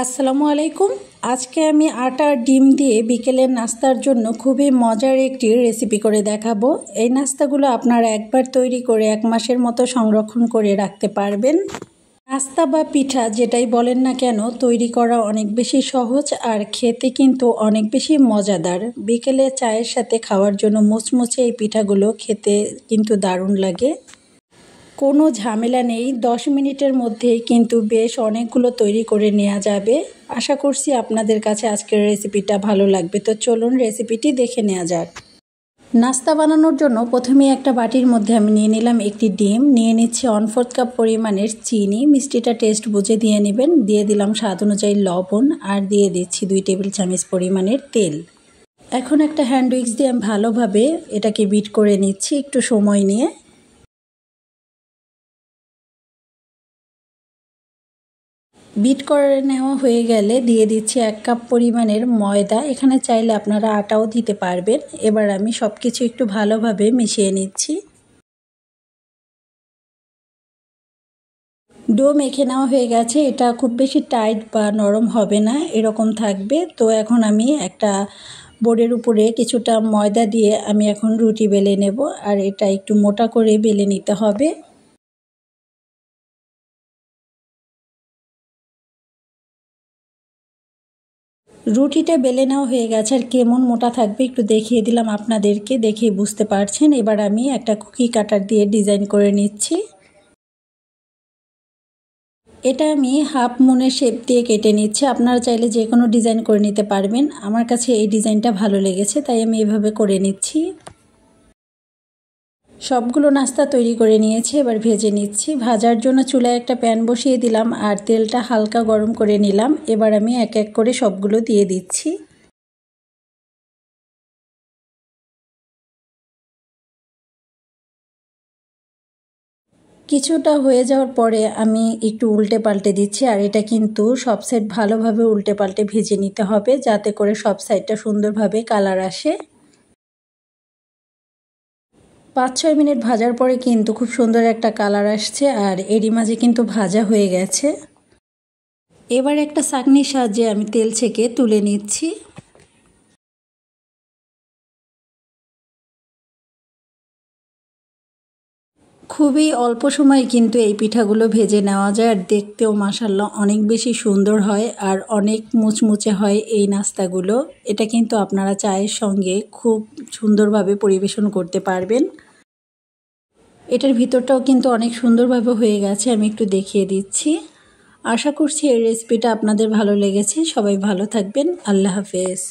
আসসালামু আলাইকুম। আজকে আমি আটা আর ডিম দিয়ে বিকেলের নাস্তার জন্য খুবই মজার একটি রেসিপি করে দেখাবো। এই নাস্তাগুলো আপনারা একবার তৈরি করে 1 মাসের মতো সংরক্ষণ করে রাখতে পারবেন। নাস্তা বা পিঠা যেটাই বলেন না কেন, তৈরি করা অনেক বেশি সহজ আর খেতে কিন্তু অনেক বেশি মজাদার। বিকেলে চায়ের সাথে খাওয়ার জন্য মুচমুচে এই পিঠাগুলো খেতে কিন্তু দারুণ লাগে। কোনো ঝামেলা নেই, 10 মিনিটের মধ্যেই কিন্তু বেশ অনেকগুলো তৈরি করে নেওয়া যাবে। আশা করছি আপনাদের কাছে আজকের রেসিপিটা ভালো লাগবে। তো চলুন রেসিপিটি দেখে নেওয়া যাক। নাস্তা বানানোর জন্য প্রথমেই একটা বাটির মধ্যে আমি নিয়ে নিলাম একটি ডিম, নিয়ে নিচ্ছি 1/4 কাপ পরিমাণের চিনি, মিষ্টিটা টেস্ট বুঝে দিয়ে নেবেন। দিয়ে দিলাম স্বাদ অনুযায়ী লবণ আর দিয়ে দিচ্ছি 2 টেবিল চামচ পরিমাণের তেল। এখন একটা হ্যান্ড উইক্স দিয়ে আমি ভালোভাবে এটাকে বিট করে নিচ্ছি একটু সময় নিয়ে। বিট করে নেওয়া হয়ে গেলে দিয়ে দিচ্ছি 1 কাপ পরিমাণের ময়দা। এখানে চাইলে আপনারা আটাও দিতে পারবেন। এবার আমি সব কিছু একটু ভালোভাবে মিশিয়ে নিচ্ছি। ডো মেখে নেওয়া হয়ে গেছে। এটা খুব বেশি টাইট বা নরম হবে না, এরকম থাকবে। তো এখন আমি একটা বোর্ডের উপরে কিছুটা ময়দা দিয়ে আমি এখন রুটি বেলে নেব, আর এটা একটু মোটা করে বেলে নিতে হবে। রুটিটা বেলে নেওয়া হয়ে গেছে, আর কেমন মোটা থাকবে একটু দেখিয়ে দিলাম আপনাদেরকে, দেখেই বুঝতে পারছেন। এবার আমি একটা কুকি কাটার দিয়ে ডিজাইন করে নিচ্ছি। এটা আমি হাফ মুনের শেপ দিয়ে কেটে নিচ্ছি। আপনারা চাইলে যে কোনো ডিজাইন করে নিতে পারবেন। আমার কাছে এই ডিজাইনটা ভালো লেগেছে, তাই আমি এভাবে করে নিচ্ছি। সবগুলো নাস্তা তৈরি করে নিয়েছি, এবার ভেজে নিচ্ছি। ভাজার জন্য চুলায় একটা প্যান বসিয়ে দিলাম আর তেলটা হালকা গরম করে নিলাম। এবার আমি এক এক করে সবগুলো দিয়ে দিচ্ছি। কিছুটা হয়ে যাওয়ার পরে আমি একটু উল্টে পাল্টে দিচ্ছি, আর এটা কিন্তু সব সাইড ভালোভাবে উল্টে পাল্টে ভেজে নিতে হবে, যাতে করে সব সাইডটা সুন্দরভাবে কালার আসে। 5-6 মিনিট ভাজার পরে কিন্তু খুব সুন্দর একটা কালার আসছে, আর এরই মাঝে কিন্তু ভাজা হয়ে গেছে। এবার একটা ছাঁকনির সাহায্যে আমি তেল ছেঁকে তুলে নিচ্ছি। খুবই অল্প সময়ে কিন্তু এই পিঠাগুলো ভেজে নেওয়া যায়, আর দেখতেও মাশাআল্লাহ অনেক বেশি সুন্দর হয় আর অনেক মুচমুচে হয় এই নাস্তাগুলো। এটা কিন্তু আপনারা চায়ের সঙ্গে খুব সুন্দরভাবে পরিবেশন করতে পারবেন। এটার ভিতরটাও কিন্তু অনেক সুন্দরভাবে হয়ে গেছে, আমি একটু দেখিয়ে দিচ্ছি। আশা করছি এই রেসিপিটা আপনাদের ভালো লেগেছে। সবাই ভালো থাকবেন। আল্লাহ হাফেজ।